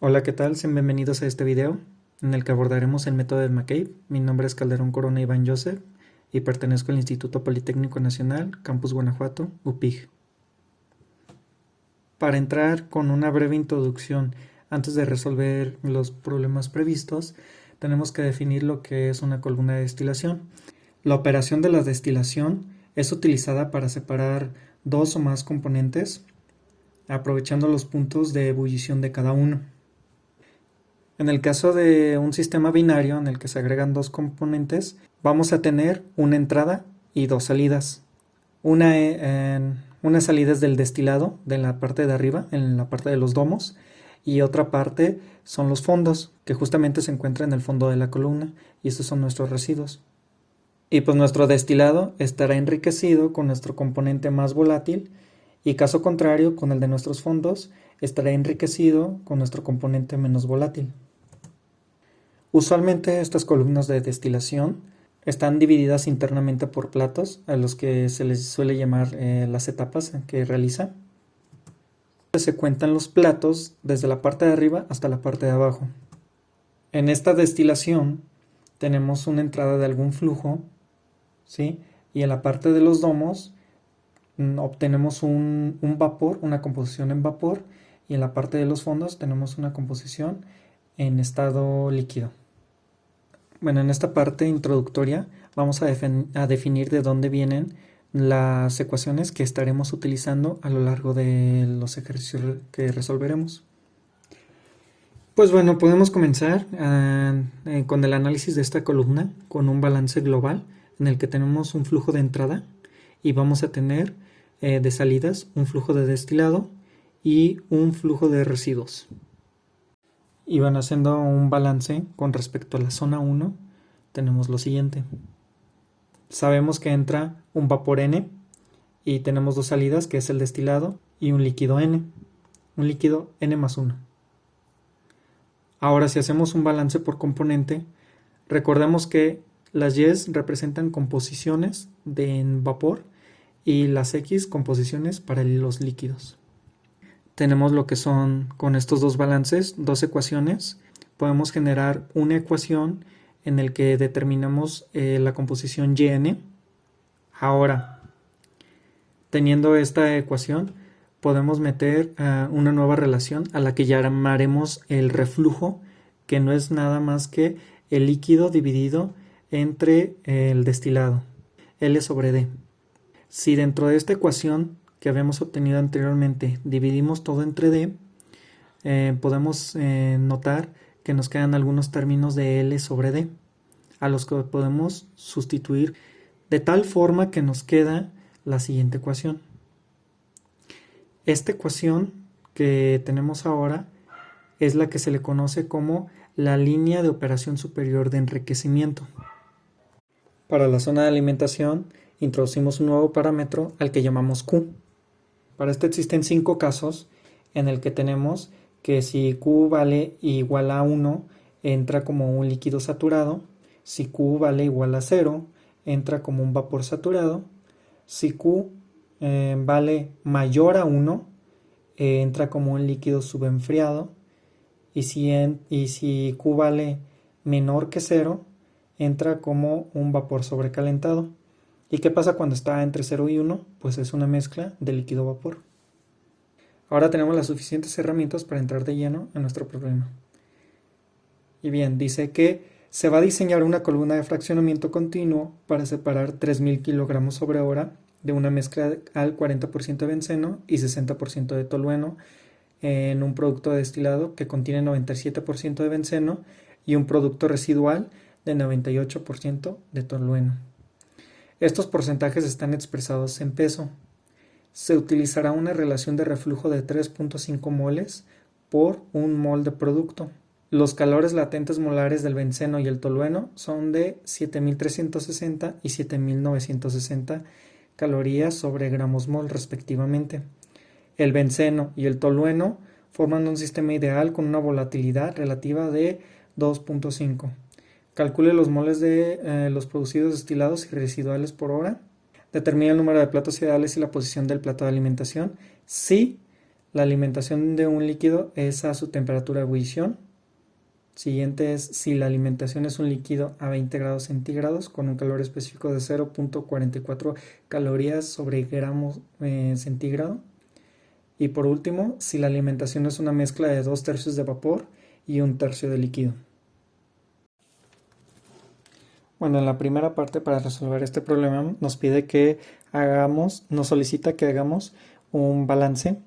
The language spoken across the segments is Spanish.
Hola, ¿qué tal? Sean bienvenidos a este video en el que abordaremos el método de McCabe. Mi nombre es Calderón Corona Iván Joseph y pertenezco al Instituto Politécnico Nacional, Campus Guanajuato, UPIG. Para entrar con una breve introducción, antes de resolver los problemas previstos, tenemos que definir lo que es una columna de destilación. La operación de la destilación es utilizada para separar dos o más componentes, aprovechando los puntos de ebullición de cada uno. En el caso de un sistema binario en el que se agregan dos componentes, vamos a tener una entrada y dos salidas. Una salida es del destilado, de la parte de arriba, en la parte de los domos, y otra parte son los fondos, que justamente se encuentran en el fondo de la columna, y estos son nuestros residuos. Y pues nuestro destilado estará enriquecido con nuestro componente más volátil, y caso contrario, con el de nuestros fondos, estará enriquecido con nuestro componente menos volátil. Usualmente estas columnas de destilación están divididas internamente por platos, a los que se les suele llamar las etapas que realiza. Se cuentan los platos desde la parte de arriba hasta la parte de abajo. En esta destilación tenemos una entrada de algún flujo, ¿sí? Y en la parte de los domos obtenemos un vapor, una composición en vapor, y en la parte de los fondos tenemos una composición en estado líquido. Bueno, en esta parte introductoria vamos a definir de dónde vienen las ecuaciones que estaremos utilizando a lo largo de los ejercicios que resolveremos. Pues bueno, podemos comenzar con el análisis de esta columna con un balance global en el que tenemos un flujo de entrada y vamos a tener de salidas un flujo de destilado y un flujo de residuos. Y van haciendo un balance con respecto a la zona 1, tenemos lo siguiente. Sabemos que entra un vapor N y tenemos dos salidas, que es el destilado y un líquido N más 1. Ahora, si hacemos un balance por componente, recordemos que las Y representan composiciones en vapor y las X composiciones para los líquidos. Tenemos lo que son, con estos dos balances, dos ecuaciones. Podemos generar una ecuación en el que determinamos la composición YN. Ahora, teniendo esta ecuación, podemos meter una nueva relación a la que llamaremos el reflujo, que no es nada más que el líquido dividido entre el destilado, L sobre D. Si dentro de esta ecuación que habíamos obtenido anteriormente dividimos todo entre D, podemos notar que nos quedan algunos términos de L sobre D, a los que podemos sustituir de tal forma que nos queda la siguiente ecuación. Esta ecuación que tenemos ahora es la que se le conoce como la línea de operación superior de enriquecimiento. Para la zona de alimentación introducimos un nuevo parámetro al que llamamos Q. Para esto existen 5 casos en el que tenemos que si Q vale igual a 1 entra como un líquido saturado, si Q vale igual a 0 entra como un vapor saturado, si Q vale mayor a 1 entra como un líquido subenfriado, y si Q vale menor que 0 entra como un vapor sobrecalentado. ¿Y qué pasa cuando está entre 0 y 1? Pues es una mezcla de líquido-vapor. Ahora tenemos las suficientes herramientas para entrar de lleno en nuestro problema. Y bien, dice que se va a diseñar una columna de fraccionamiento continuo para separar 3000 kilogramos sobre hora de una mezcla al 40% de benceno y 60% de tolueno en un producto destilado que contiene 97% de benceno y un producto residual de 98% de tolueno. Estos porcentajes están expresados en peso. Se utilizará una relación de reflujo de 3.5 moles por un mol de producto. Los calores latentes molares del benceno y el tolueno son de 7360 y 7960 calorías sobre gramos mol respectivamente. El benceno y el tolueno forman un sistema ideal con una volatilidad relativa de 2.5. Calcule los moles de los producidos destilados y residuales por hora. Determina el número de platos ideales y la posición del plato de alimentación si La alimentación de un líquido es a su temperatura de ebullición. Siguiente es si la alimentación es un líquido a 20 grados centígrados con un calor específico de 0.44 calorías sobre gramo centígrado. Y por último, si la alimentación es una mezcla de 2/3 de vapor y 1/3 de líquido. Bueno, en la primera parte para resolver este problema nos pide que nos solicita que hagamos un balance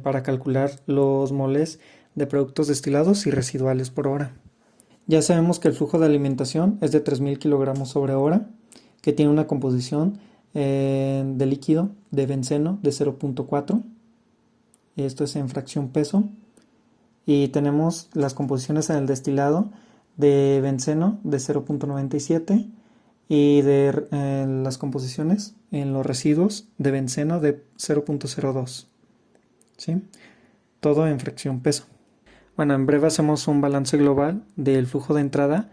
para calcular los moles de productos destilados y residuales por hora. Ya sabemos que el flujo de alimentación es de 3000 kilogramos sobre hora, que tiene una composición de líquido de benceno de 0.4, esto es en fracción peso, y tenemos las composiciones en el destilado de benceno de 0.97 y de las composiciones en los residuos de benceno de 0.02, ¿sí? Todo en fracción peso. Bueno, en breve hacemos un balance global del flujo de entrada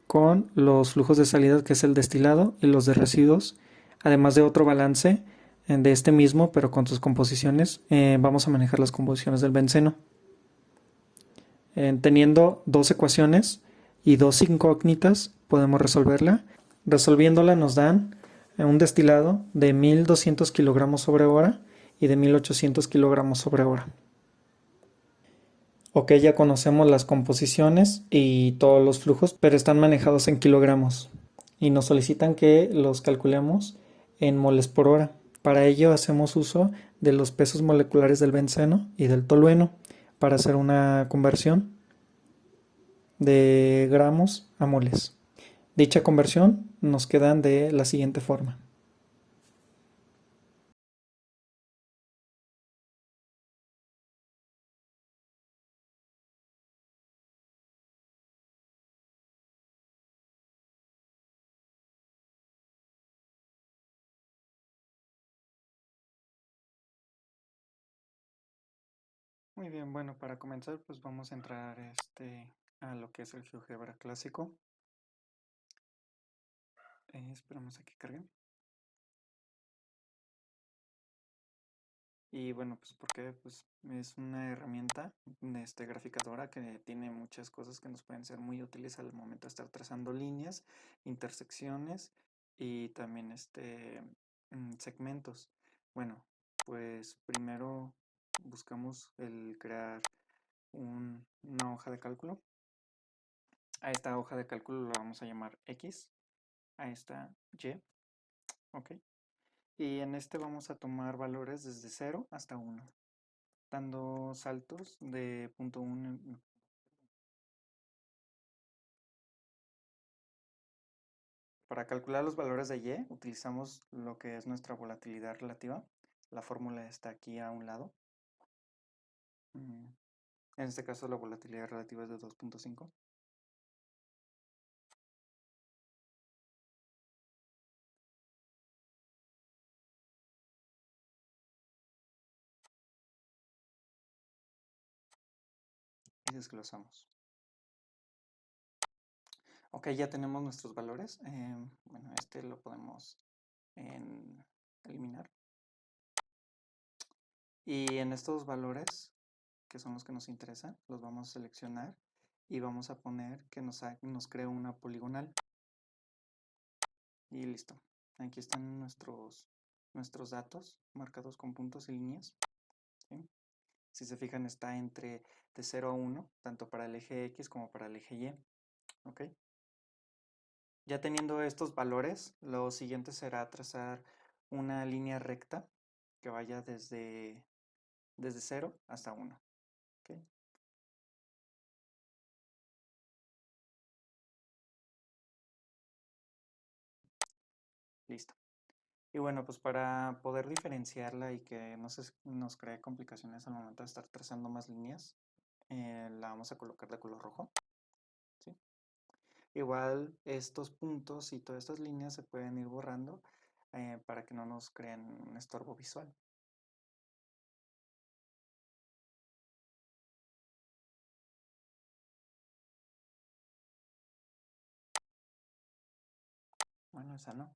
con los flujos de salida, que es el destilado, y los de residuos, además de otro balance de este mismo, pero con sus composiciones. Vamos a manejar las composiciones del benceno. Teniendo dos ecuaciones y dos incógnitas, podemos resolverla. Resolviéndola nos dan un destilado de 1200 kilogramos sobre hora y de 1800 kilogramos sobre hora. Ok, ya conocemos las composiciones y todos los flujos, pero están manejados en kilogramos y nos solicitan que los calculemos en moles por hora. Para ello hacemos uso de los pesos moleculares del benceno y del tolueno para hacer una conversión de gramos a moles. Dicha conversión nos queda de la siguiente forma. Muy bien, bueno, para comenzar pues vamos a entrar a lo que es el GeoGebra clásico. Esperamos a que cargue. Y bueno, pues porque pues es una herramienta graficadora que tiene muchas cosas que nos pueden ser muy útiles al momento de estar trazando líneas, intersecciones y también segmentos. Bueno, pues primero buscamos el crear una hoja de cálculo. A esta hoja de cálculo la vamos a llamar X, a esta Y, ok. Y en vamos a tomar valores desde 0 hasta 1. Dando saltos de punto 1. Para calcular los valores de Y utilizamos lo que es nuestra volatilidad relativa. La fórmula está aquí a un lado. En este caso la volatilidad relativa es de 2.5. Y desglosamos. Ok, ya tenemos nuestros valores. Bueno, lo podemos eliminar. Y en estos valores, que son los que nos interesan, los vamos a seleccionar y vamos a poner que nos cree una poligonal. Y listo. Aquí están nuestros datos marcados con puntos y líneas. ¿Sí? Si se fijan, está entre de 0 a 1, tanto para el eje X como para el eje Y. ¿Ok? Ya teniendo estos valores, lo siguiente será trazar una línea recta que vaya desde 0 hasta 1. ¿Ok? Listo. Y bueno, pues para poder diferenciarla y que no nos cree complicaciones al momento de estar trazando más líneas, la vamos a colocar de color rojo. ¿Sí? Igual estos puntos y todas estas líneas se pueden ir borrando para que no nos creen un estorbo visual. Bueno, esa no.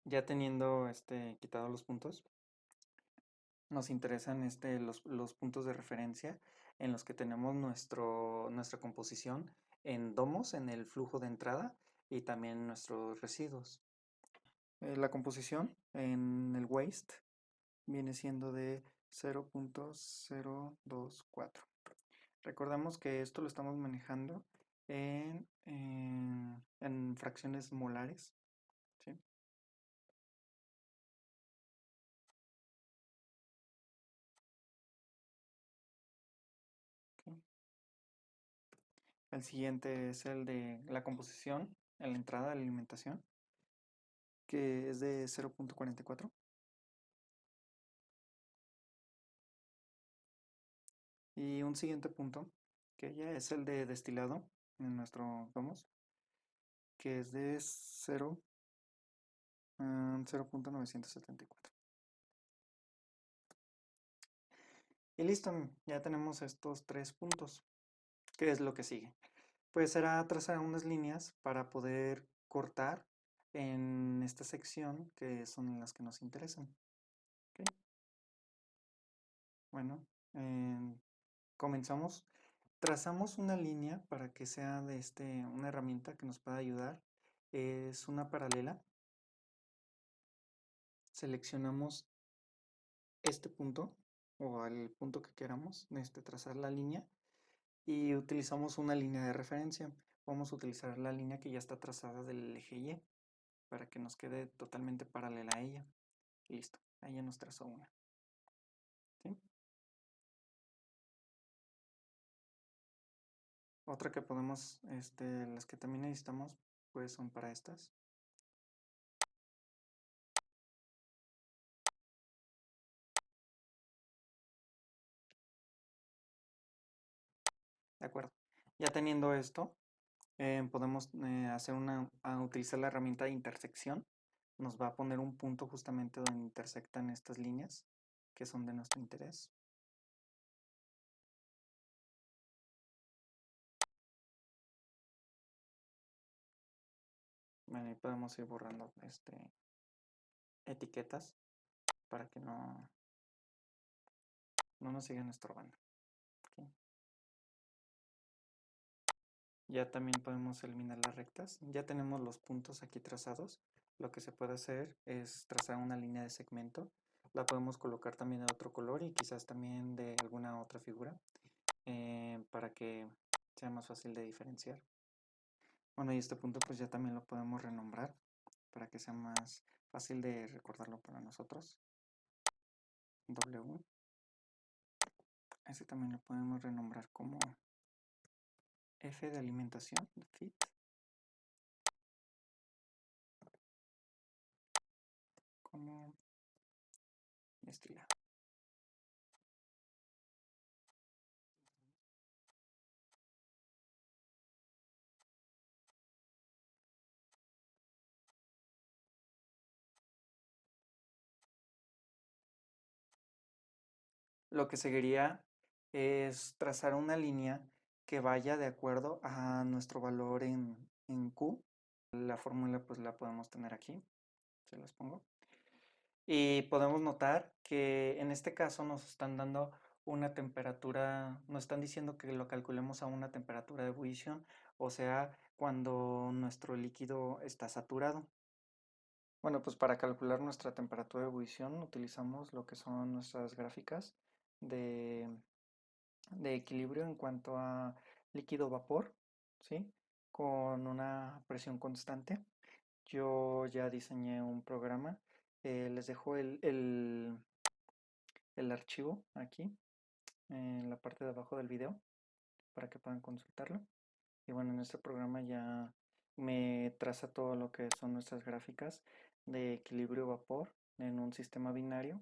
Ya teniendo quitado los puntos, nos interesan los puntos de referencia en los que tenemos nuestra composición en domos, en el flujo de entrada y también nuestros residuos. La composición en el waste viene siendo de 0.024. Recordamos que esto lo estamos manejando en fracciones molares, ¿sí? Ok. El siguiente es el de la composición en la entrada de la alimentación, que es de 0.44. Y un siguiente punto, que ya es el de destilado en nuestro domos, que es de 0.974. Y listo, ya tenemos estos tres puntos. ¿Qué es lo que sigue? Pues será trazar unas líneas para poder cortar en esta sección que son las que nos interesan. ¿Ok? Bueno, comenzamos. Trazamos una línea para que sea de una herramienta que nos pueda ayudar. Es una paralela. Seleccionamos este punto o el punto que queramos, trazar la línea y utilizamos una línea de referencia. Vamos a utilizar la línea que ya está trazada del eje Y para que nos quede totalmente paralela a ella. Listo, ahí ya nos trazó una. ¿Sí? Otra que podemos, las que también necesitamos, pues son para estas. De acuerdo. Ya teniendo esto, podemos utilizar la herramienta de intersección. Nos va a poner un punto justamente donde intersectan estas líneas que son de nuestro interés. Bueno, ahí podemos ir borrando etiquetas para que no nos sigan estorbando. ¿Ok? Ya también podemos eliminar las rectas. Ya tenemos los puntos aquí trazados. Lo que se puede hacer es trazar una línea de segmento. La podemos colocar también de otro color y quizás también de alguna otra figura para que sea más fácil de diferenciar. Bueno, y este punto pues ya también lo podemos renombrar para que sea más fácil de recordarlo para nosotros. W. Este también lo podemos renombrar como F de alimentación, fit, como destilado. Lo que seguiría es trazar una línea que vaya de acuerdo a nuestro valor en Q. La fórmula pues la podemos tener aquí, se las pongo. Y podemos notar que en este caso nos están dando una temperatura, nos están diciendo que lo calculemos a una temperatura de ebullición, o sea, cuando nuestro líquido está saturado. Bueno, pues para calcular nuestra temperatura de ebullición utilizamos lo que son nuestras gráficas de, de equilibrio en cuanto a líquido-vapor, ¿sí? Con una presión constante. Yo ya diseñé un programa. Les dejo el archivo aquí en la parte de abajo del video para que puedan consultarlo. Y bueno, en este programa ya me traza todo lo que son nuestras gráficas de equilibrio vapor en un sistema binario,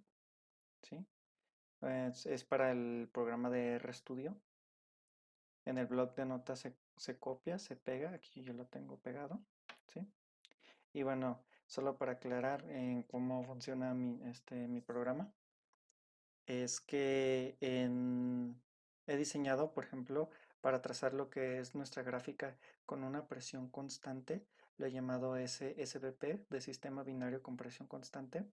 ¿sí? Es para el programa de RStudio. En el blog de notas se copia, se pega, aquí yo lo tengo pegado, ¿sí? Y bueno, solo para aclarar en cómo funciona mi programa, es que he diseñado, por ejemplo, para trazar lo que es nuestra gráfica con una presión constante, lo he llamado SBP, de sistema binario compresión constante.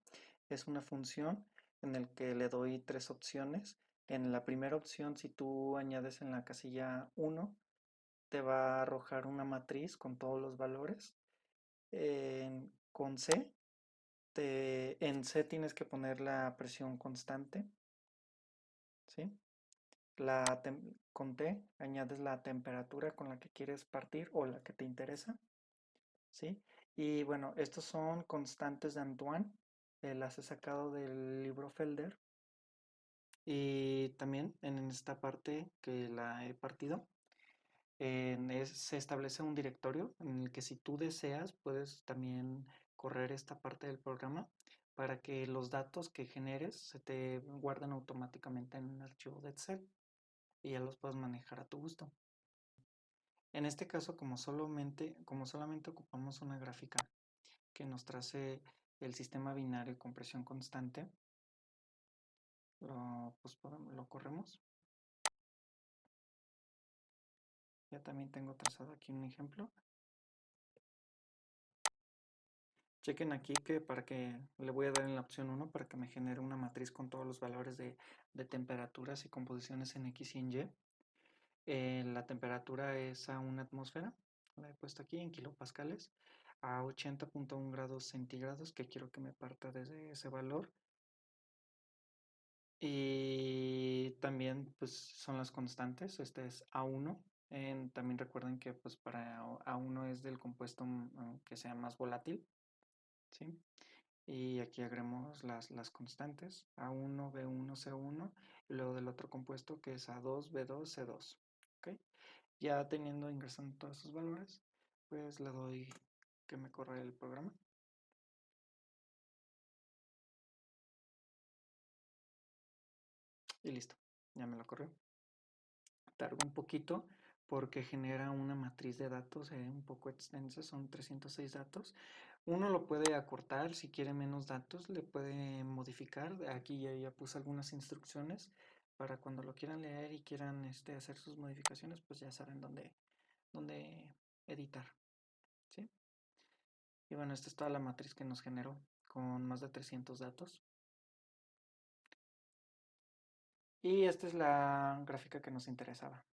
Es una función en el que le doy tres opciones. En la primera opción, si tú añades en la casilla 1, te va a arrojar una matriz con todos los valores. Con C, en C tienes que poner la presión constante, ¿sí? Con T añades la temperatura con la que quieres partir o la que te interesa, ¿sí? Y bueno, estos son constantes de Antoine, las he sacado del libro Felder. Y también en esta parte que la he partido, se establece un directorio en el que si tú deseas puedes también correr esta parte del programa para que los datos que generes se te guarden automáticamente en un archivo de Excel y ya los puedes manejar a tu gusto. En este caso, como solamente ocupamos una gráfica que nos trace el sistema binario con presión constante, lo corremos. Ya también tengo trazado aquí un ejemplo. Chequen aquí que para que le voy a dar en la opción 1 para que me genere una matriz con todos los valores de temperaturas y composiciones en X y en Y. La temperatura es a una atmósfera, la he puesto aquí en kilopascales, a 80.1 grados centígrados, que quiero que me parta desde ese valor. Y también pues son las constantes, este es A1. También recuerden que pues para A1 es del compuesto que sea más volátil, ¿sí? Y aquí agregamos las constantes, A1, B1, C1, y luego del otro compuesto que es A2, B2, C2. ¿Ok? Ya teniendo ingresando todos esos valores, pues le doy que me corra el programa. Y listo, ya me lo corrió. Tarda un poquito porque genera una matriz de datos un poco extensa, son 306 datos. Uno lo puede acortar, si quiere menos datos, le puede modificar. Aquí ya puse algunas instrucciones para cuando lo quieran leer y quieran hacer sus modificaciones, pues ya saben dónde editar. ¿Sí? Y bueno, esta es toda la matriz que nos generó con más de 300 datos. Y esta es la gráfica que nos interesaba.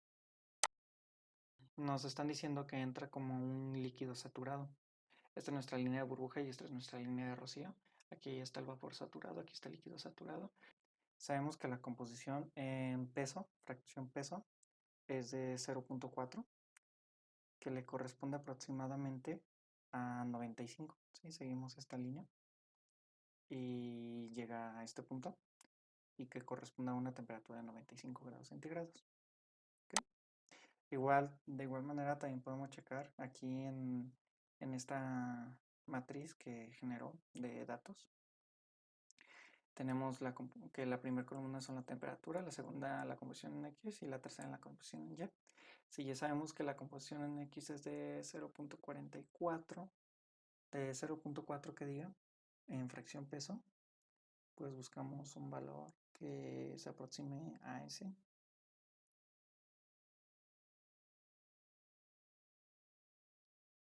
Nos están diciendo que entra como un líquido saturado. Esta es nuestra línea de burbuja y esta es nuestra línea de rocío. Aquí está el vapor saturado, aquí está el líquido saturado. Sabemos que la composición en peso, fracción peso, es de 0.4, que le corresponde aproximadamente a 95. ¿Sí? Seguimos esta línea y llega a este punto y que corresponde a una temperatura de 95 grados centígrados. ¿Okay? De igual manera también podemos checar aquí en esta matriz que generó de datos. Tenemos que la primera columna son la temperatura, la segunda la composición en X y la tercera la composición en Y. Si ya sabemos que la composición en X es de 0.44, de 0.4 que diga, en fracción peso, pues buscamos un valor que se aproxime a ese.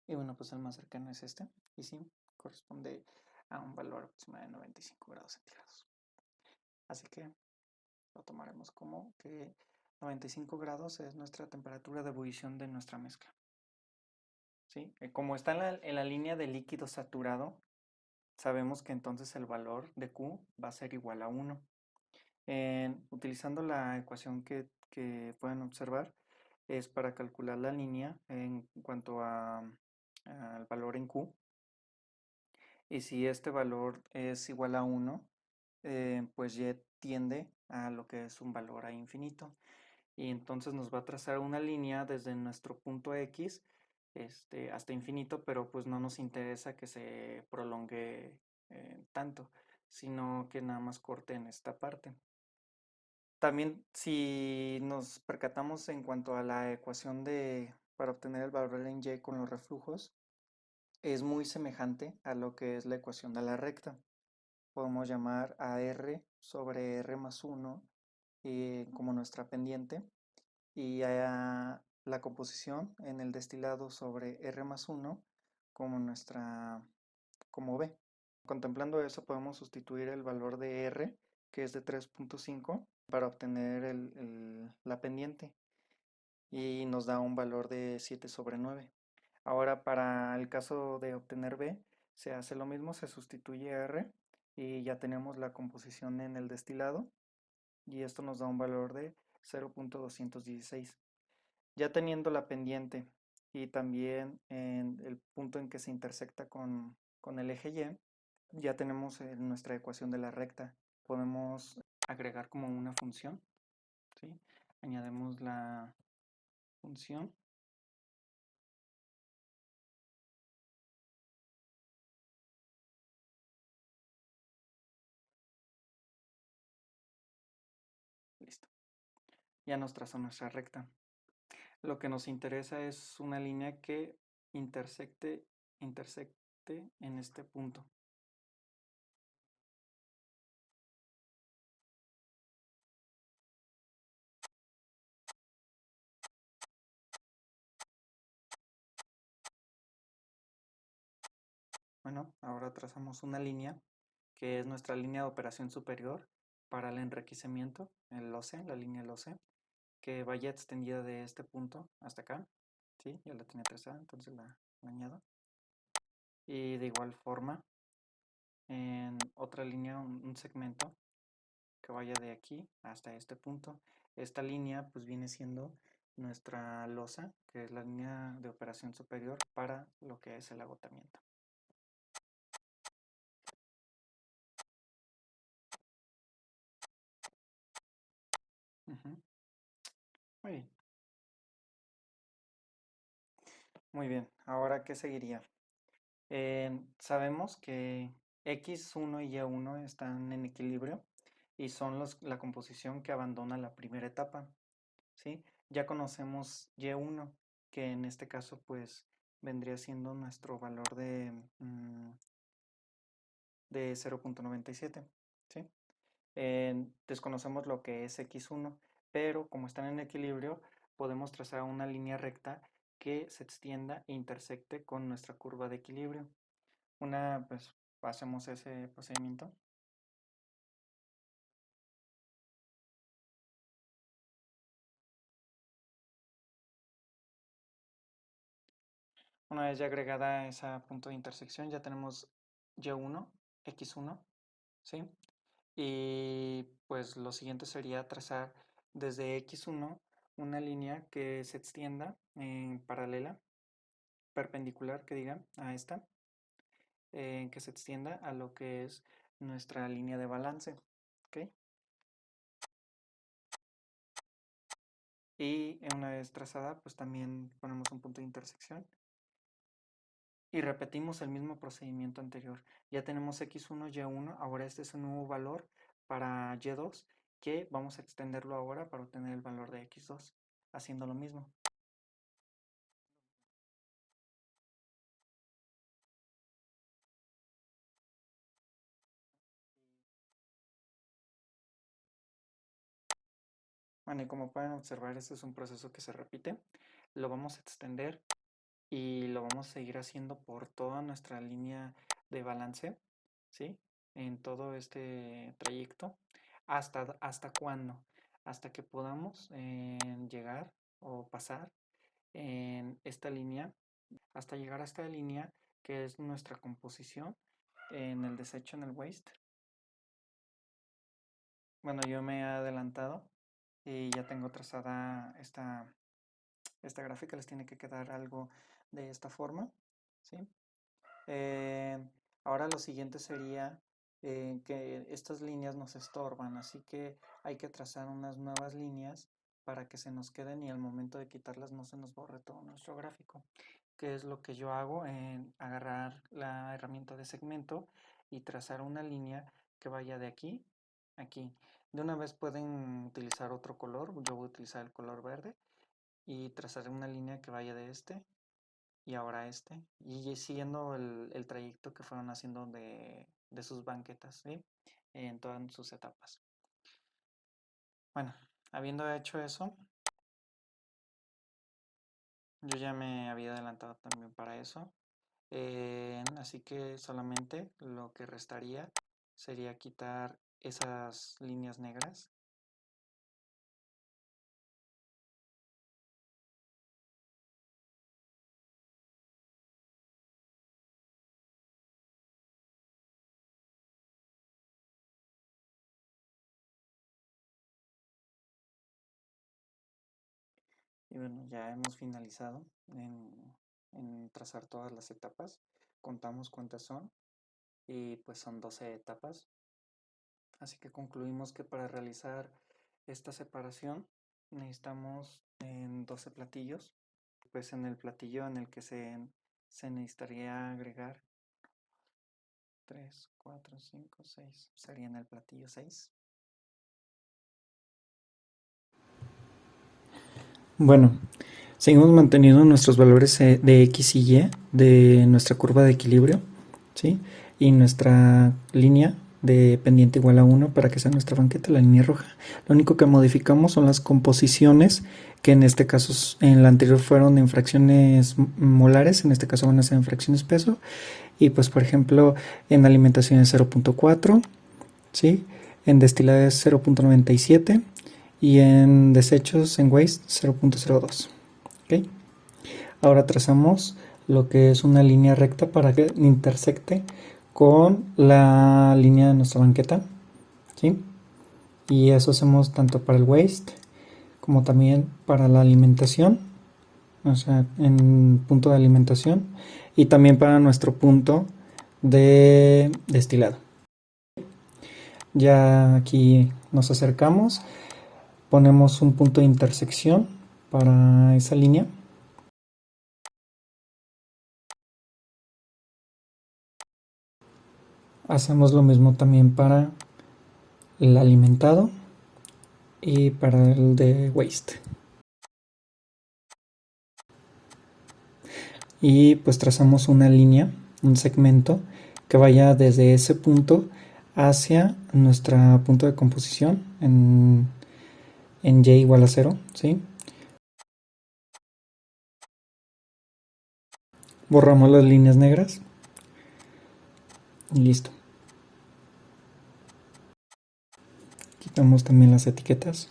Y bueno, pues el más cercano es este. Y sí, corresponde a un valor aproximado de 95 grados centígrados. Así que lo tomaremos como que 95 grados es nuestra temperatura de ebullición de nuestra mezcla. ¿Sí? Como está en la línea de líquido saturado, sabemos que entonces el valor de Q va a ser igual a 1. Utilizando la ecuación que pueden observar, es para calcular la línea en cuanto al valor en Q. Y si este valor es igual a 1, pues Y tiende a lo que es un valor a infinito. Y entonces nos va a trazar una línea desde nuestro punto X hasta infinito, pero pues no nos interesa que se prolongue tanto, sino que nada más corte en esta parte. También si nos percatamos en cuanto a la ecuación para obtener el valor en Y con los reflujos, es muy semejante a lo que es la ecuación de la recta. Podemos llamar a R sobre R más 1 como nuestra pendiente y a la composición en el destilado sobre R más 1 como B. Contemplando eso, podemos sustituir el valor de R, que es de 3.5, para obtener la pendiente y nos da un valor de 7/9. Ahora, para el caso de obtener B, se hace lo mismo, se sustituye R y ya tenemos la composición en el destilado y esto nos da un valor de 0.216. Ya teniendo la pendiente y también en el punto en que se intersecta con el eje Y, ya tenemos nuestra ecuación de la recta. Podemos agregar como una función, ¿sí? Añadimos la función. Listo. Ya nos trazó nuestra recta. Lo que nos interesa es una línea que intersecte en este punto. Bueno, ahora trazamos una línea que es nuestra línea de operación superior para el enriquecimiento, el LOCE, la línea LOCE, que vaya extendida de este punto hasta acá. ¿Sí? Ya la tenía trazada, entonces la añado. Y de igual forma, en otra línea, un segmento que vaya de aquí hasta este punto. Esta línea pues viene siendo nuestra losa, que es la línea de operación superior para lo que es el agotamiento. Ujú. Muy bien. Muy bien. Ahora, ¿qué seguiría? Sabemos que X1 y Y1 están en equilibrio y son la composición que abandona la primera etapa, ¿sí? Ya conocemos Y1, que en este caso pues vendría siendo nuestro valor de 0.97, ¿sí? Desconocemos lo que es X1, pero como están en equilibrio, podemos trazar una línea recta que se extienda e intersecte con nuestra curva de equilibrio. Pues, hacemos ese procedimiento. Una vez ya agregada ese punto de intersección, ya tenemos Y1, X1, ¿sí? Y pues lo siguiente sería trazar desde X1 una línea que se extienda en paralela, perpendicular, que diga, a esta, que se extienda a lo que es nuestra línea de balance, ¿ok? Y una vez trazada, pues también ponemos un punto de intersección y repetimos el mismo procedimiento anterior. Ya tenemos X1, Y1, ahora este es un nuevo valor para Y2 que vamos a extenderlo ahora para obtener el valor de X2, haciendo lo mismo. Bueno, y como pueden observar, este es un proceso que se repite. Lo vamos a extender y lo vamos a seguir haciendo por toda nuestra línea de balance, ¿sí? En todo este trayecto. ¿Hasta cuándo? Hasta que podamos llegar o pasar en esta línea, hasta llegar a esta línea que es nuestra composición en el desecho, en el waste. Bueno, yo me he adelantado y ya tengo trazada esta gráfica, les tiene que quedar algo de esta forma, ¿sí? Eh, Ahora lo siguiente sería que estas líneas nos estorban, así que hay que trazar unas nuevas líneas para que se nos queden y al momento de quitarlas no se nos borre todo nuestro gráfico. ¿Qué es lo que yo hago? En agarrar la herramienta de segmento y trazar una línea que vaya de aquí a aquí. De una vez pueden utilizar otro color, yo voy a utilizar el color verde y trazar una línea que vaya de este y ahora este, y siguiendo el trayecto que fueron haciendo de sus banquetas, ¿sí? En todas sus etapas. Bueno, habiendo hecho eso, yo ya me había adelantado también para eso. Así que solamente lo que restaría sería quitar esas líneas negras. Y bueno, ya hemos finalizado en trazar todas las etapas. Contamos cuántas son y pues son 12 etapas. Así que concluimos que para realizar esta separación necesitamos 12 platillos. Pues en el platillo en el que se necesitaría agregar 3, 4, 5, 6. Sería en el platillo 6. Bueno, seguimos manteniendo nuestros valores de X y Y de nuestra curva de equilibrio, ¿sí? Y nuestra línea de pendiente igual a 1 para que sea nuestra banqueta, la línea roja. Lo único que modificamos son las composiciones, que en este caso, en la anterior fueron en fracciones molares, en este caso van a ser en fracciones peso. Y pues por ejemplo, en alimentación es 0.4, ¿sí? En destilado es 0.97 y en desechos, en waste, 0.02. ¿Ok? Ahora trazamos lo que es una línea recta para que intersecte con la línea de nuestra banqueta, ¿sí? Y eso hacemos tanto para el waste como también para la alimentación, o sea, en punto de alimentación, y también para nuestro punto de destilado. Ya aquí nos acercamos, ponemos un punto de intersección para esa línea. Hacemos lo mismo también para el alimentado y para el de waste. Y pues trazamos una línea, un segmento que vaya desde ese punto hacia nuestro punto de composición en y igual a 0, ¿sí? Borramos las líneas negras y listo. Quitamos también las etiquetas.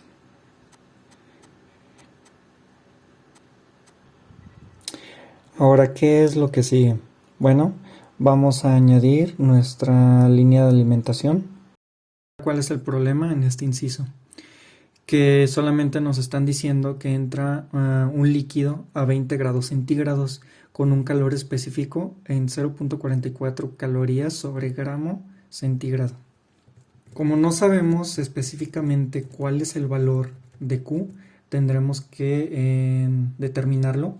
Ahora, ¿qué es lo que sigue? Bueno, vamos a añadir nuestra línea de alimentación. ¿Cuál es el problema en este inciso? Que solamente nos están diciendo que entra un líquido a 20 grados centígrados con un calor específico en 0.44 calorías sobre gramo centígrado. Como no sabemos específicamente cuál es el valor de Q, tendremos que determinarlo.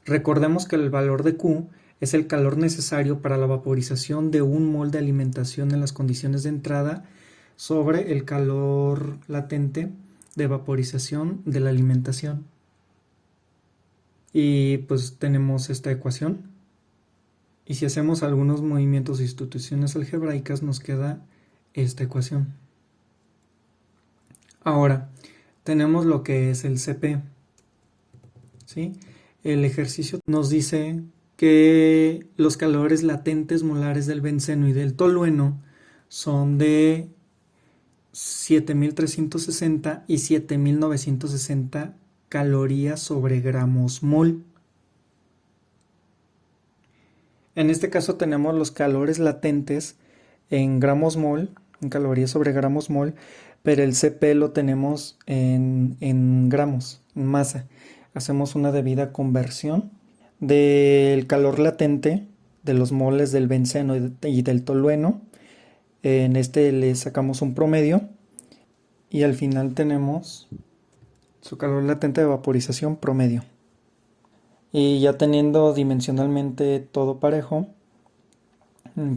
Recordemos que el valor de Q es el calor necesario para la vaporización de un mol de alimentación en las condiciones de entrada sobre el calor latente de vaporización de la alimentación. Y pues tenemos esta ecuación. Y si hacemos algunos movimientos de sustituciones algebraicas nos queda esta ecuación. Ahora, tenemos lo que es el CP, ¿sí? El ejercicio nos dice que los calores latentes molares del benceno y del tolueno son de 7.360 y 7.960 calorías sobre gramos mol. En este caso tenemos los calores latentes en gramos mol, en calorías sobre gramos mol, pero el CP lo tenemos en gramos, en masa. Hacemos una debida conversión del calor latente de los moles del benceno y del tolueno. En este le sacamos un promedio y al final tenemos su calor latente de vaporización promedio. Y ya teniendo dimensionalmente todo parejo,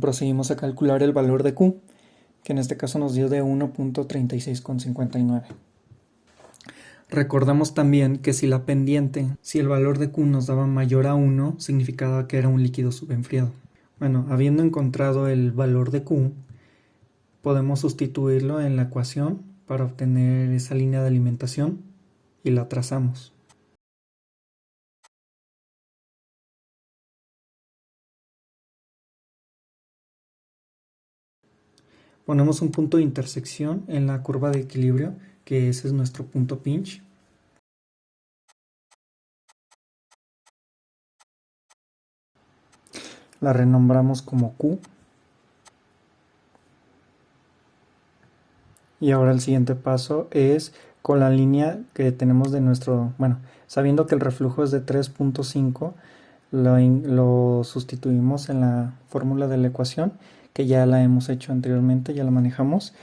procedimos a calcular el valor de Q, que en este caso nos dio de 1.36,59. Recordamos también que si la pendiente, si el valor de Q nos daba mayor a 1, significaba que era un líquido subenfriado. Bueno, habiendo encontrado el valor de Q, podemos sustituirlo en la ecuación para obtener esa línea de alimentación y la trazamos. Ponemos un punto de intersección en la curva de equilibrio, que ese es nuestro punto pinch. La renombramos como Q. Y ahora el siguiente paso es con la línea que tenemos de nuestro, bueno, sabiendo que el reflujo es de 3.5, lo sustituimos en la fórmula de la ecuación, que ya la hemos hecho anteriormente, ya la manejamos.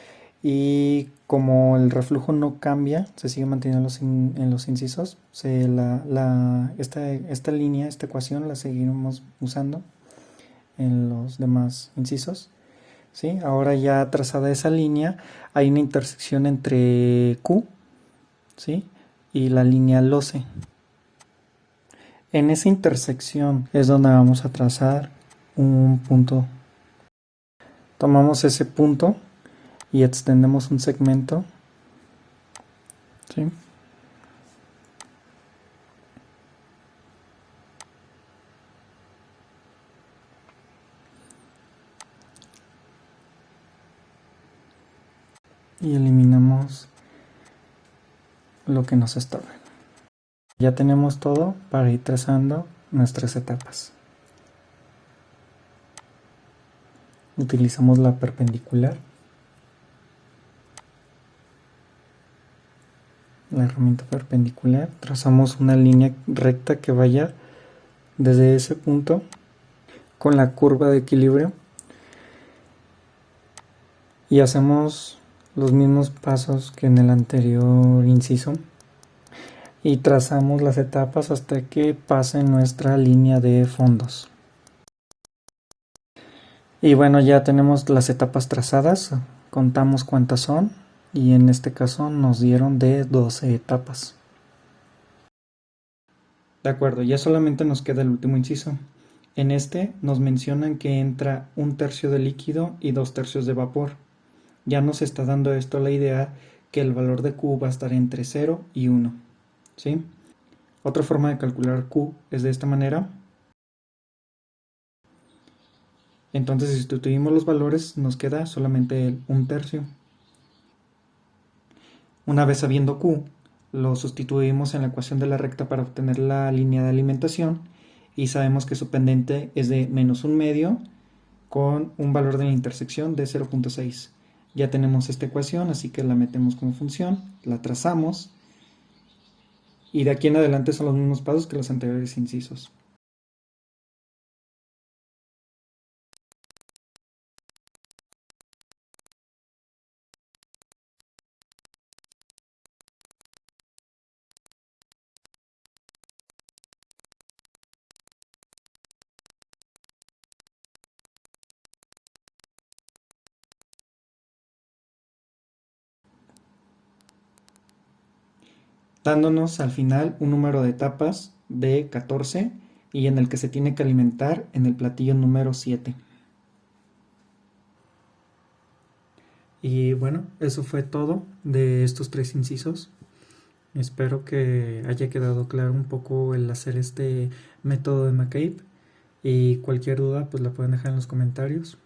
Y como el reflujo no cambia, se sigue manteniendo en los incisos, esta línea, esta ecuación la seguiremos usando en los demás incisos. ¿Sí? Ahora ya trazada esa línea, hay una intersección entre Q, ¿sí? Y la línea LOCE. En esa intersección es donde vamos a trazar un punto. Tomamos ese punto y extendemos un segmento, ¿sí? Y eliminamos lo que nos estorba. Ya tenemos todo para ir trazando nuestras etapas. Utilizamos la perpendicular, la herramienta perpendicular, trazamos una línea recta que vaya desde ese punto con la curva de equilibrio y hacemos los mismos pasos que en el anterior inciso y trazamos las etapas hasta que pase nuestra línea de fondos. Y bueno, ya tenemos las etapas trazadas, contamos cuántas son y en este caso nos dieron de 12 etapas. De acuerdo, ya solamente nos queda el último inciso. En este nos mencionan que entra 1/3 de líquido y 2/3 de vapor. Ya nos está dando esto la idea que el valor de Q va a estar entre 0 y 1. ¿Sí? Otra forma de calcular Q es de esta manera. Entonces, si sustituimos los valores, nos queda solamente el 1/3. Una vez sabiendo Q, lo sustituimos en la ecuación de la recta para obtener la línea de alimentación y sabemos que su pendiente es de -1/2 con un valor de la intersección de 0.6. Ya tenemos esta ecuación, así que la metemos como función, la trazamos y de aquí en adelante son los mismos pasos que los anteriores incisos. Dándonos al final un número de etapas de 14 y en el que se tiene que alimentar en el platillo número 7. Y bueno, eso fue todo de estos 3 incisos. Espero que haya quedado claro un poco el hacer este método de McCabe y cualquier duda pues la pueden dejar en los comentarios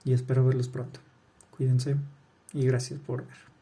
y espero verlos pronto. Cuídense y gracias por ver.